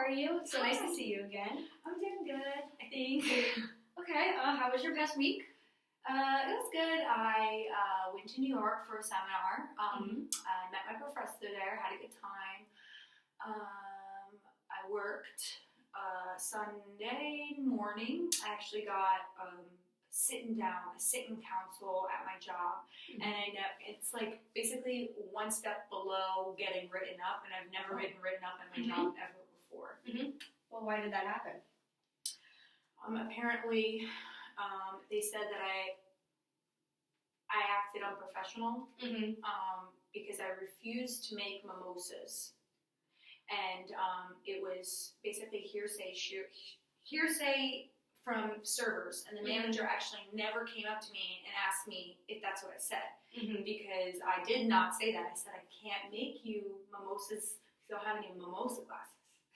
are you? It's so nice to see you again. I'm doing good, I think. Okay, how was your past week? It was good. I went to New York for a seminar. I met my professor there, had a good time. I worked Sunday morning. I actually got sitting council at my job. And I know it's like basically one step below getting written up, and I've never been written up in my job ever before. Well, why did that happen? Apparently, they said that I acted unprofessional because I refused to make mimosas, and it was basically hearsay from servers, and the manager actually never came up to me and asked me if that's what I said, because I did not say that. I said, I can't make you mimosas because I don't have any mimosa glasses.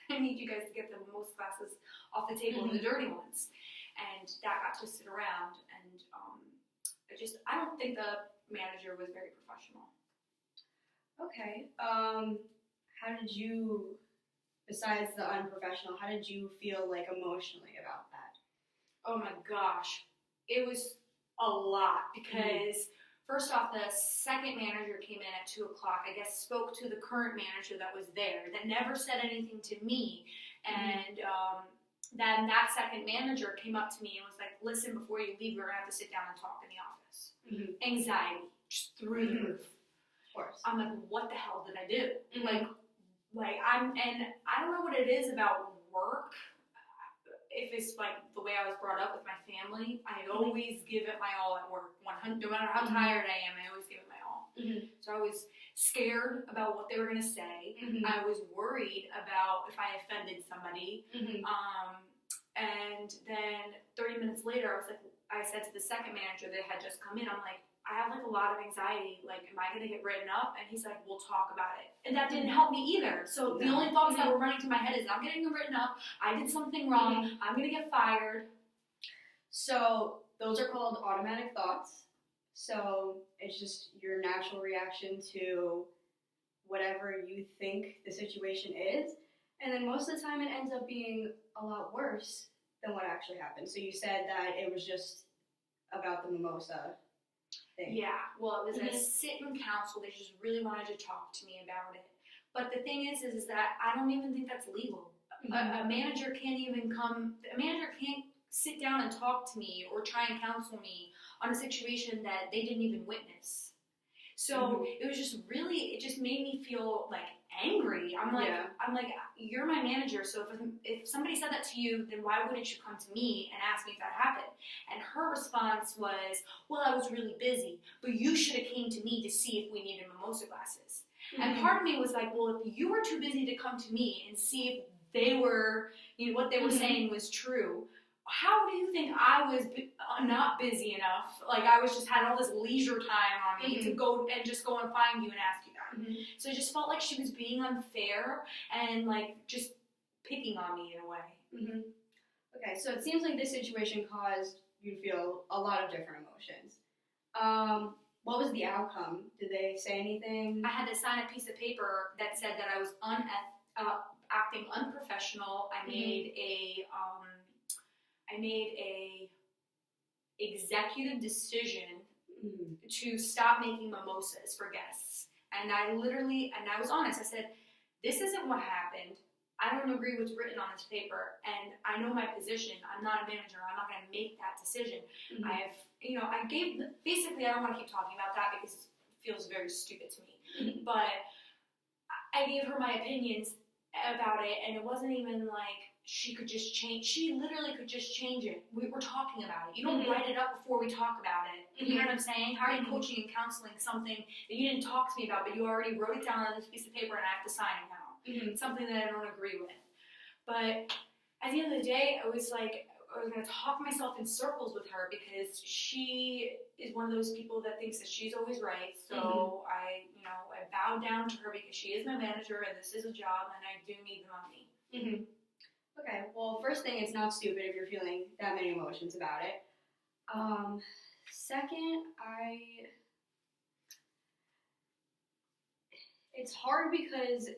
I need you guys to get the mimosa glasses off the table, the dirty ones. And that got twisted around, and I don't think the manager was very professional. Okay. How did you, besides the unprofessional, how did you feel like emotionally about that? Oh my gosh. It was a lot because first off, the second manager came in at 2 o'clock, I guess spoke to the current manager that was there that never said anything to me. And then that second manager came up to me and was like, listen, before you leave, we're going to have to sit down and talk in the office. Anxiety, just through the roof. Of course. I'm like, what the hell did I do? I don't know what it is about work. If it's like the way I was brought up with my family, I always give it my all at work. 100, no matter how tired I am, I always give it my all. So I was scared about what they were going to say. I was worried about if I offended somebody. And then 30 minutes later, I said to the second manager that had just come in, I'm like, I have like a lot of anxiety. Like, am I going to get written up? And he's like, we'll talk about it. And that didn't help me either. So the only thoughts that were running through my head is, I'm getting written up. I did something wrong. I'm going to get fired. So those are called automatic thoughts. So it's just your natural reaction to whatever you think the situation is. And then most of the time it ends up being a lot worse than what actually happened. So you said that it was just about the mimosa thing. Yeah, well, it was a sit-in council. They just really wanted to talk to me about it. But the thing is that I don't even think that's legal. A manager can't sit down and talk to me or try and counsel me on a situation that they didn't even witness. So it was just really, it just made me feel like angry. I'm like, you're my manager, so if somebody said that to you, then why wouldn't you come to me and ask me if that happened? And her response was, well, I was really busy, but you should have came to me to see if we needed mimosa glasses. And part of me was like, well, if you were too busy to come to me and see if they were, what they were saying was true, how do you think I was not busy enough? Like, I was just had all this leisure time on me to go and find you and ask you that. So it just felt like she was being unfair and like just picking on me in a way. Okay, so it seems like this situation caused you to feel a lot of different emotions. What was the outcome? Did they say anything? I had to sign a piece of paper that said that I was acting unprofessional. I made a executive decision to stop making mimosas for guests. And I was honest. I said, this isn't what happened. I don't agree with what's written on this paper, and I know my position. I'm not a manager. I'm not going to make that decision. I don't want to keep talking about that because it feels very stupid to me. But I gave her my opinions about it, and it wasn't even like she could just change. She literally could just change it. We were talking about it. You don't write it up before we talk about it. You know what I'm saying? How are you coaching and counseling something that you didn't talk to me about, but you already wrote it down on this piece of paper and I have to sign it now? Something that I don't agree with. But at the end of the day, I was going to talk myself in circles with her because she is one of those people that thinks that she's always right. So I bowed down to her because she is my manager and this is a job and I do need the money. Okay, well, first thing, it's not stupid if you're feeling that many emotions about it. Second, it's hard because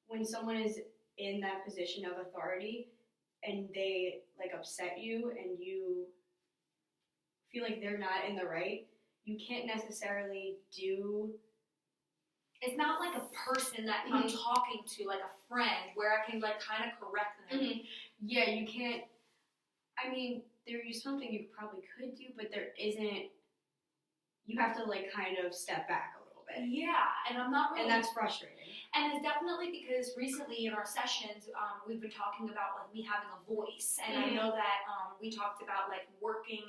when someone is in that position of authority and they like upset you and you feel like they're not in the right, you can't necessarily do. It's not like a person that I'm talking to, like a friend, where I can like kind of correct them. Yeah, you can't. I mean, there's something you probably could do, but there isn't. You have to like kind of step back a little bit. Yeah, and I'm not really. And that's frustrating. And it's definitely because recently in our sessions, we've been talking about like me having a voice, and I know that we talked about like working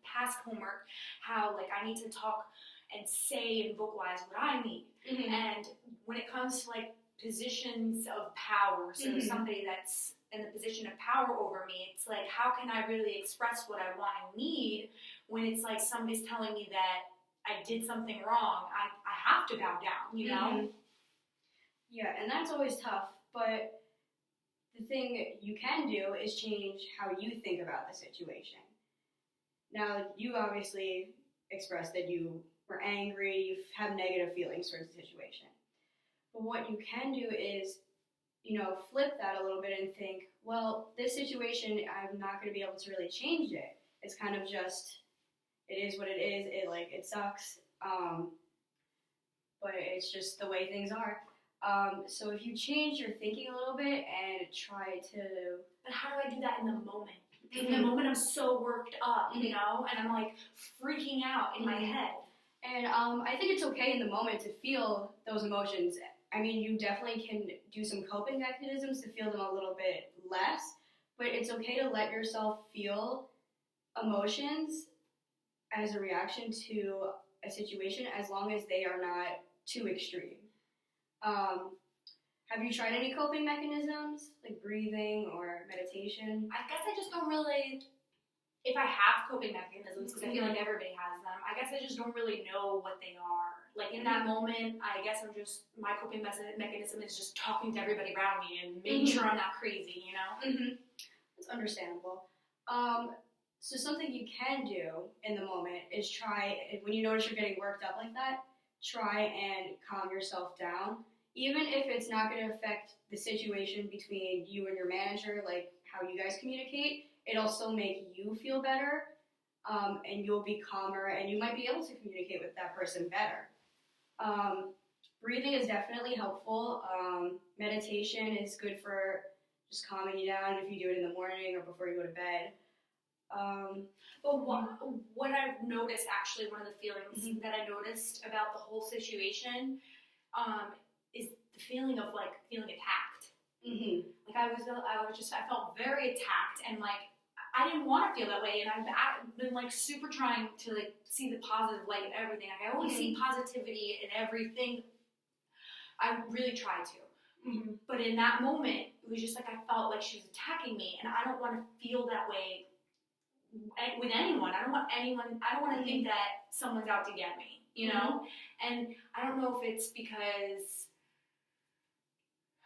past homework, how like I need to talk and say and vocalize what I need. And when it comes to like positions of power, so somebody that's in the position of power over me, it's like, how can I really express what I want and need when it's like somebody's telling me that I did something wrong? I have to bow down, you know? Yeah, and that's always tough, but the thing you can do is change how you think about the situation. Now, you obviously expressed that you were angry, you have negative feelings towards the situation. But what you can do is, you know, flip that a little bit and think, well, this situation, I'm not going to be able to really change it. It's kind of just, it is what it is. It sucks. But it's just the way things are. So if you change your thinking a little bit and try to... But how do I do that in the moment? In the moment I'm so worked up, you know, and I'm like freaking out in my head. And I think it's okay in the moment to feel those emotions. I mean, you definitely can do some coping mechanisms to feel them a little bit less, but it's okay to let yourself feel emotions as a reaction to a situation as long as they are not too extreme. Have you tried any coping mechanisms, like breathing or meditation? I guess I just don't really, if I have coping mechanisms, because I feel like everybody has them, I guess I just don't really know what they are. Like in that moment, I guess I'm just, my coping mechanism is just talking to everybody around me and making sure I'm not crazy, you know? That's understandable. So something you can do in the moment is try, when you notice you're getting worked up like that, try and calm yourself down. Even if it's not going to affect the situation between you and your manager, like how you guys communicate, it'll still make you feel better, and you'll be calmer, and you might be able to communicate with that person better. Breathing is definitely helpful. Meditation is good for just calming you down if you do it in the morning or before you go to bed. But what I've noticed, actually, one of the feelings that I noticed about the whole situation is the feeling of like feeling attacked. Like I felt very attacked, and like I didn't want to feel that way, and I've been like super trying to like see the positive light in everything. Like I always see positivity in everything. I really try to. But in that moment, it was just like I felt like she was attacking me, and I don't want to feel that way with anyone. I don't want to think that someone's out to get me, you know? And I don't know if it's because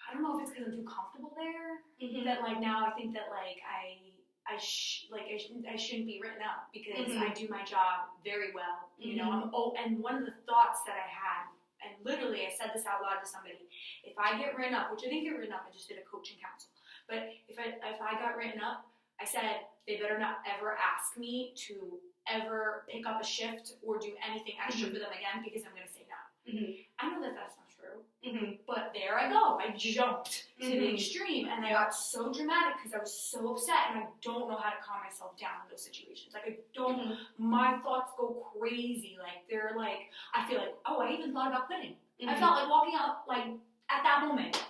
I'm too comfortable there, that like now I think that like I shouldn't be written up because I do my job very well, you know? And one of the thoughts that I had, and literally I said this out loud to somebody, if I get written up, which I didn't get written up, I just did a coaching council, but if I got written up, I said they better not ever ask me to ever pick up a shift or do anything extra for them again, because I'm going to say no. I know that that's not true, but there I go. I jumped to the extreme, and I got so dramatic because I was so upset, and I don't know how to calm myself down in those situations. Like I don't, my thoughts go crazy. Like they're like, I feel like, oh, I even thought about quitting. I felt like walking out like at that moment.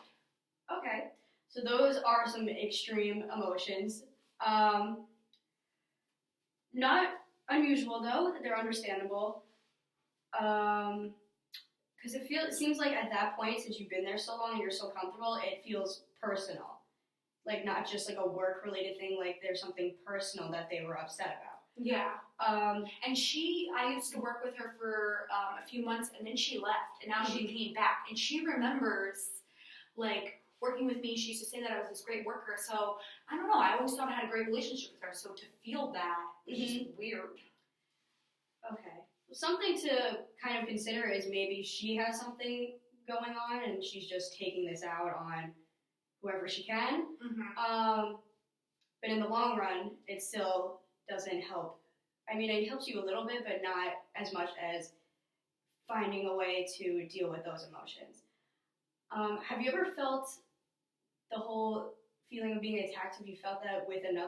Okay, so those are some extreme emotions. Not unusual though, they're understandable. Because it seems like at that point, since you've been there so long and you're so comfortable, it feels personal. Like not just like a work related thing, like there's something personal that they were upset about. Yeah. And I used to work with her for a few months, and then she left, and now she came back, and she remembers like working with me. She used to say that I was this great worker. So I don't know. I always thought I had a great relationship with her. So to feel that is just weird. Okay. Something to kind of consider is maybe she has something going on and she's just taking this out on whoever she can. Mm-hmm. But in the long run, it still doesn't help. I mean, it helps you a little bit, but not as much as finding a way to deal with those emotions. Have you ever felt the whole feeling of being attacked? Have you felt that with any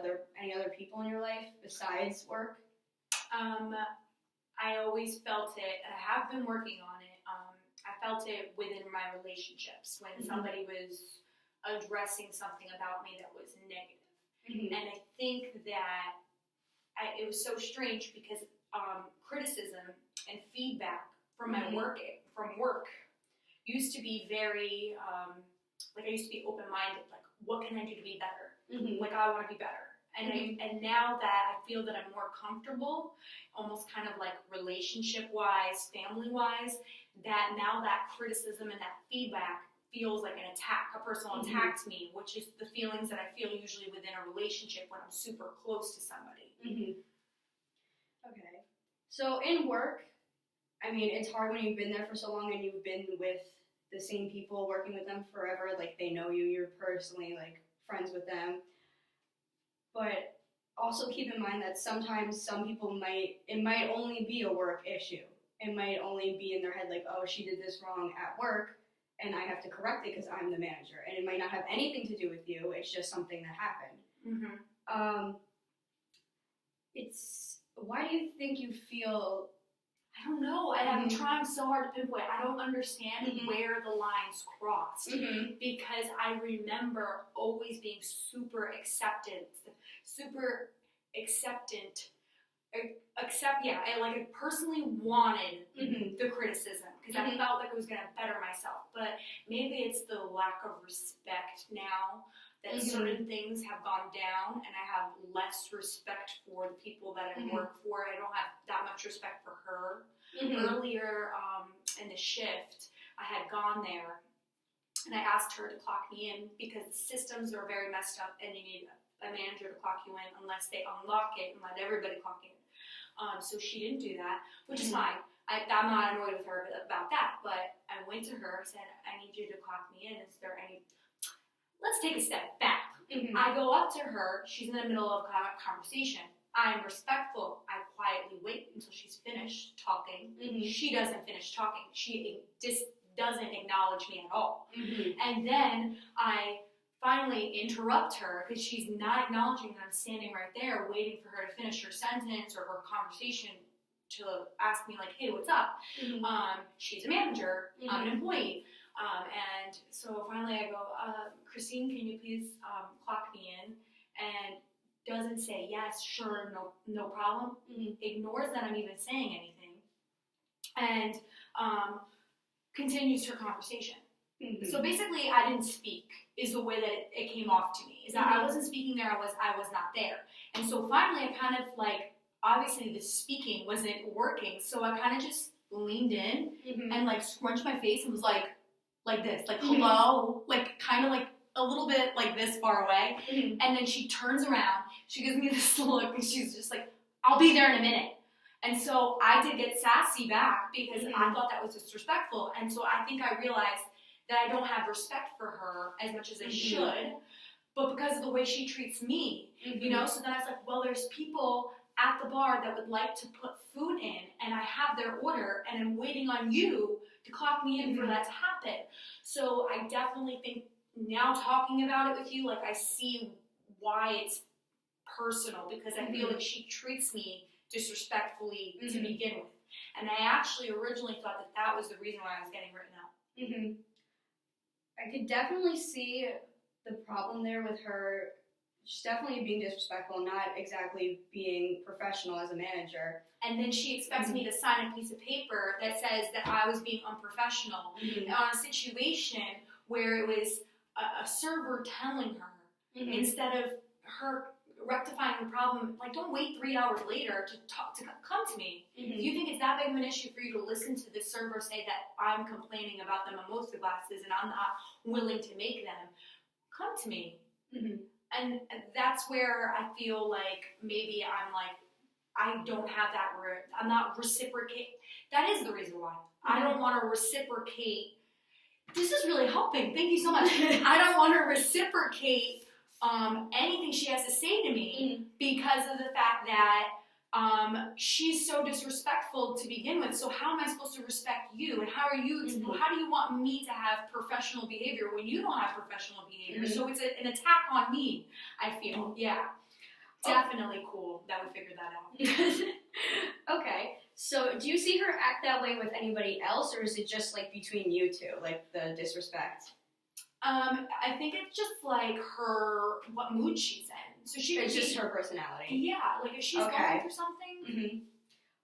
other people in your life besides work? I always felt it, and I have been working on it. I felt it within my relationships when somebody was addressing something about me that was negative. Mm-hmm. And I think that it was so strange because criticism and feedback from my work used to be very I used to be open-minded. Like, what can I do to be better? Mm-hmm. Like, I want to be better. And and now that I feel that I'm more comfortable, almost kind of like relationship-wise, family-wise, that now that criticism and that feedback feels like an attack. A person attacked me, which is the feelings that I feel usually within a relationship when I'm super close to somebody. Mm-hmm. Okay. So in work, I mean, it's hard when you've been there for so long and you've been with the same people, working with them forever. Like, they know you, you're personally, like, friends with them. But also keep in mind that sometimes some people it might only be a work issue. It might only be in their head like, oh, she did this wrong at work, and I have to correct it because I'm the manager. And it might not have anything to do with you. It's just something that happened. Mm-hmm. Why do you think you feel... I don't know. I'm trying so hard to pinpoint. I don't understand where the lines crossed because I remember always being super acceptant. I personally wanted the criticism because I felt like it was going to better myself. But maybe it's the lack of respect now that certain things have gone down, and I have less respect for the people that I work for. I don't have that much respect for her. Earlier in the shift, I had gone there, and I asked her to clock me in because the systems are very messed up, and you need a manager to clock you in unless they unlock it and let everybody clock in. So she didn't do that, which is fine. I'm not annoyed with her about that, but I went to her and said, I need you to clock me in. Is there any... Let's take a step back. I go up to her. She's in the middle of a conversation. I'm respectful. I quietly wait until she's finished talking. She doesn't finish talking. She just doesn't acknowledge me at all. And then I finally interrupt her because she's not acknowledging that I'm standing right there waiting for her to finish her sentence or her conversation to ask me, like, hey, what's up? She's a manager. I'm an employee. And so finally I go, Christine, can you please clock me in? And doesn't say yes, sure, no problem. Ignores that I'm even saying anything. And continues her conversation. So basically I didn't speak is the way that it came off to me. Is that I wasn't speaking there, I was not there. And so finally I kind of like, obviously the speaking wasn't working, so I kind of just leaned in and like scrunched my face and was like this, like hello, like kind of like a little bit like this far away. And then she turns around, she gives me this look, and she's just like, I'll be there in a minute. And so I did get sassy back because I thought that was disrespectful. And so I think I realized that I don't have respect for her as much as I should, but because of the way she treats me, you know. So then I was like, well, there's people at the bar that would like to put food in, and I have their order, and I'm waiting on you to clock me in for that to happen. So I definitely think now talking about it with you, like I see why it's personal, because I feel like she treats me disrespectfully to begin with. And I actually originally thought that that was the reason why I was getting written up. I could definitely see the problem there with her. She's definitely being disrespectful, not exactly being professional as a manager. And then she expects me to sign a piece of paper that says that I was being unprofessional on a situation where it was a server telling her instead of her rectifying the problem. Like, don't wait 3 hours later to come to me. If you think it's that big of an issue for you to listen to the server say that I'm complaining about the mimosa glasses and I'm not willing to make them, come to me. And that's where I feel like maybe I'm like, I don't have that, I'm not reciprocate. That is the reason why. I don't want to reciprocate this is really helping. Thank you so much. I don't want to reciprocate anything she has to say to me because of the fact that she's so disrespectful to begin with. So how am I supposed to respect you? And how do you want me to have professional behavior when you don't have professional behavior? So it's an attack on me, I feel. Yeah. Definitely cool that we figured that out. Okay. So do you see her act that way with anybody else, or is it just like between you two, like the disrespect? I think it's just like what mood she's in. So it's just her personality. Yeah, like if she's going through something.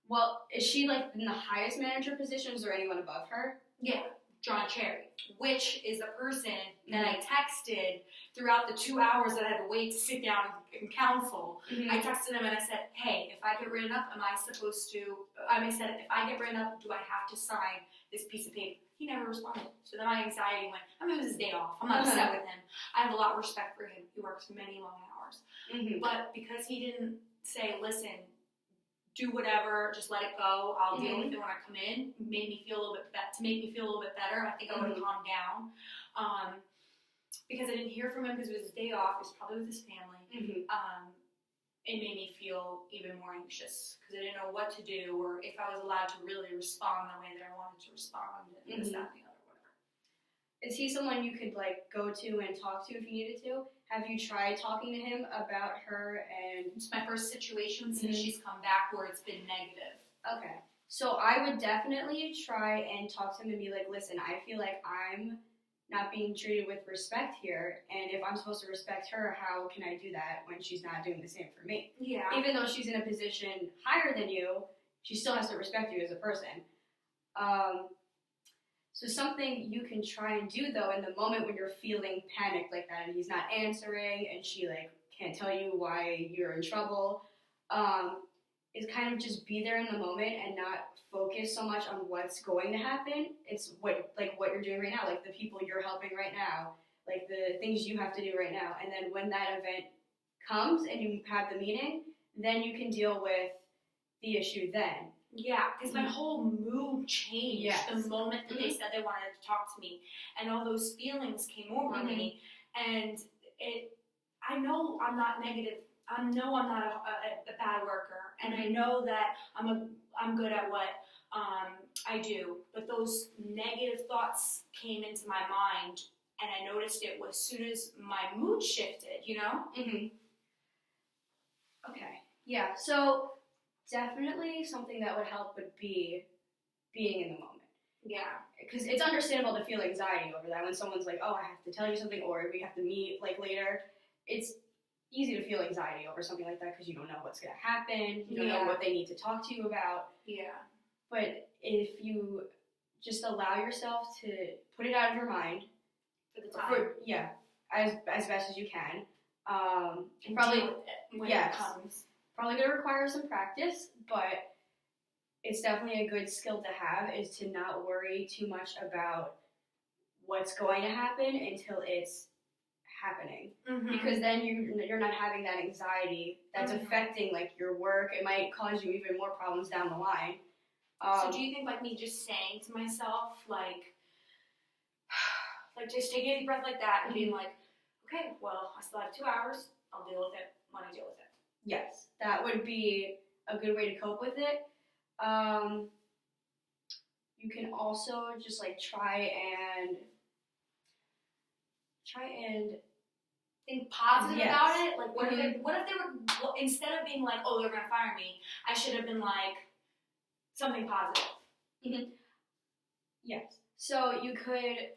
Well, is she like in the highest manager positions or anyone above her? Yeah, John Cherry, which is the person that I texted throughout the 2 hours that I had to wait to sit down and counsel. I texted him and I said, hey, if I get written up, if I get written up, do I have to sign this piece of paper? He never responded. So then my anxiety went, it was his day off. I'm not upset with him. I have a lot of respect for him. He works many long hours. But because he didn't say, listen, do whatever, just let it go, I'll deal with it when I come in, to make me feel a little bit better, I think I would have calmed down. Because I didn't hear from him because it was his day off, he was probably with his family. It made me feel even more anxious because I didn't know what to do or if I was allowed to really respond the way that I wanted to respond and this, that, and the other, whatever. Is he someone you could like go to and talk to if you needed to? Have you tried talking to him about her? And it's my first situation since she's come back where it's been negative. Okay. So I would definitely try and talk to him and be like, listen, I feel like I'm not being treated with respect here, and if I'm supposed to respect her, how can I do that when she's not doing the same for me? Yeah. Even though she's in a position higher than you, she still has to respect you as a person. So something you can try and do, though, in the moment when you're feeling panicked like that and he's not answering and she, like, can't tell you why you're in trouble, is kind of just be there in the moment and not focus so much on what's going to happen. It's what you're doing right now, like the people you're helping right now, like the things you have to do right now. And then when that event comes and you have the meeting, then you can deal with the issue then. Yeah, because my whole mood changed the moment that they said they wanted to talk to me. And all those feelings came over me. And I know I'm not negative. I know I'm not a bad worker. And I know that I'm good at what I do. But those negative thoughts came into my mind. And I noticed it as soon as my mood shifted, you know? Okay. Yeah, so definitely something that would help would be being in the moment. Yeah. Because it's understandable to feel anxiety over that when someone's like, oh, I have to tell you something, or we have to meet like later. It's easy to feel anxiety over something like that because you don't know what's going to happen. You don't know what they need to talk to you about. Yeah. But if you just allow yourself to put it out of your mind. For the time. As best as you can. And probably deal with it when it comes. Probably going to require some practice, but it's definitely a good skill to have, is to not worry too much about what's going to happen until it's happening. Because then you're not having that anxiety that's affecting like your work. It might cause you even more problems down the line. So do you think like me just saying to myself like just taking a deep breath like that and being like, okay, well, I still have 2 hours. I'll deal with it when I deal with it. Yes, that would be a good way to cope with it. You can also just like try and think positive about it. Like, what if they were, instead of being like, oh, they're gonna fire me, I should have been like something positive. Yes. So you could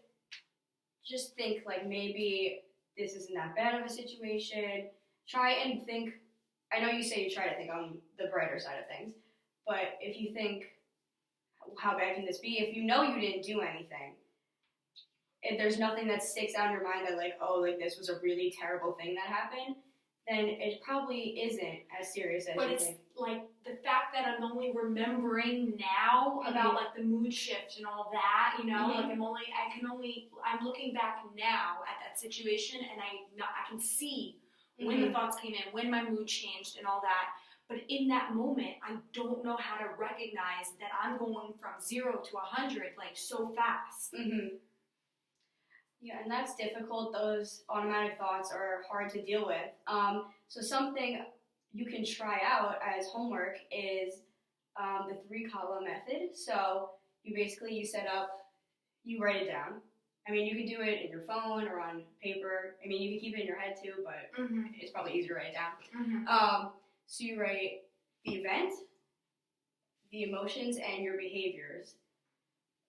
just think like maybe this isn't that bad of a situation. Try and think. I know you say you try to think on the brighter side of things, but if you think, how bad can this be? If you know you didn't do anything, if there's nothing that sticks out in your mind that like, oh, like this was a really terrible thing that happened, then it probably isn't as serious as you think. But it's like the fact that I'm only remembering now about like the mood shift and all that, you know, like I'm looking back now at that situation and I can see when the thoughts came in, when my mood changed and all that. But in that moment, I don't know how to recognize that I'm going from 0 to 100 like so fast. Yeah, and that's difficult. Those automatic thoughts are hard to deal with. So something you can try out as homework is the 3-column method. So you set up, you write it down. I mean, you can do it in your phone or on paper. I mean, you can keep it in your head too, but it's probably easier to write it down. So you write the event, the emotions, and your behaviors.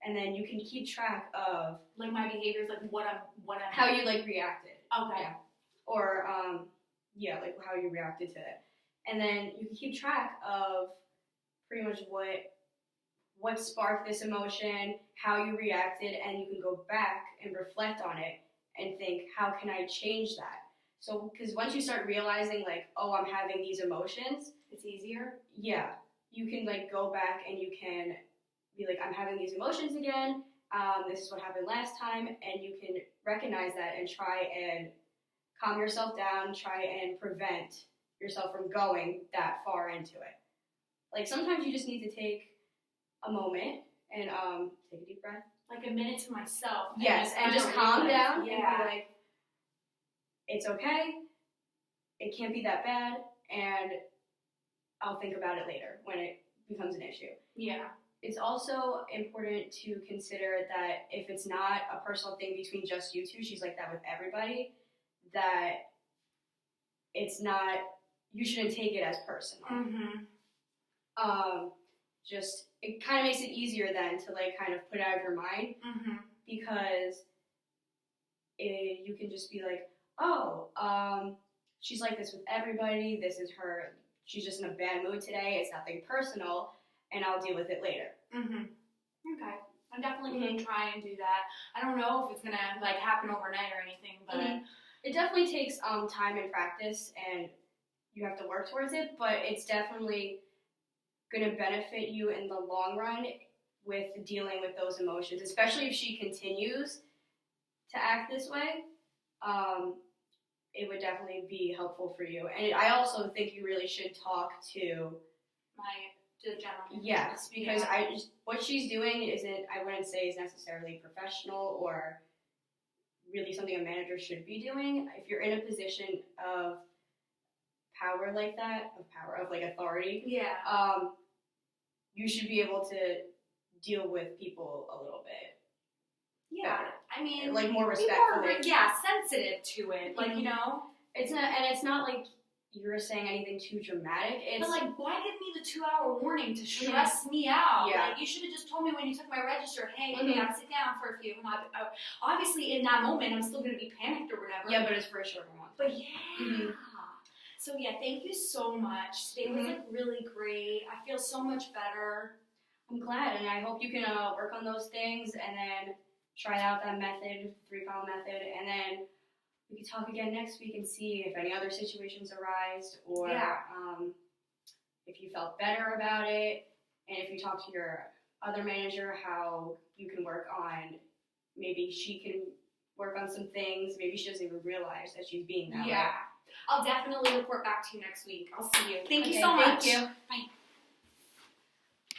And then you can keep track of like my behaviors, like what I'm how you like reacted. Okay. Yeah. Or like how you reacted to it. And then you can keep track of pretty much what sparked this emotion, how you reacted, and you can go back and reflect on it and think, how can I change that? So, because once you start realizing, like, oh, I'm having these emotions, it's easier. Yeah, you can like go back and you can be like, I'm having these emotions again. This is what happened last time, and you can recognize that and try and calm yourself down. Try and prevent yourself from going that far into it. Like sometimes you just need to take a moment and take a deep breath, like a minute to myself. Yes, and just calm down. Yeah. And be like, it's okay. It can't be that bad, and I'll think about it later when it becomes an issue. Yeah. It's also important to consider that if it's not a personal thing between just you two, she's like that with everybody, that it's not, you shouldn't take it as personal. Just, it kind of makes it easier then to like kind of put it out of your mind, because you can just be like, oh, she's like this with everybody, this is her, she's just in a bad mood today, it's nothing personal, and I'll deal with it later. Okay. I'm definitely going to try and do that. I don't know if it's going to like happen overnight or anything, but it definitely takes time and practice, and you have to work towards it, but it's definitely going to benefit you in the long run with dealing with those emotions, especially if she continues to act this way. It would definitely be helpful for you. And I also think you really should talk to the gentleman. Yes, because what she's doing isn't, I wouldn't say is necessarily professional or really something a manager should be doing. If you're in a position of power like that, of like authority, you should be able to deal with people a little bit. Yeah, better. I mean, like more respectfully. Sensitive to it. Like, you know, it's not like you're saying anything too dramatic. But like, why give me the 2-hour warning to stress me out? Yeah. Like, you should have just told me when you took my register, hey, we gotta sit down for a few. And obviously, in that moment, I'm still gonna be panicked or whatever. Yeah, but it's for a short amount. But yeah. So yeah, thank you so much. Today was like really great. I feel so much better. I'm glad, and I hope you can work on those things and then try out that method, 3-column method, and then we can talk again next week and see if any other situations arise, or if you felt better about it, and if you talk to your other manager, how you can work on, maybe she can work on some things, maybe she doesn't even realize that she's being that way. I'll definitely report back to you next week. I'll see you. Thank you so much. Thank you. Bye.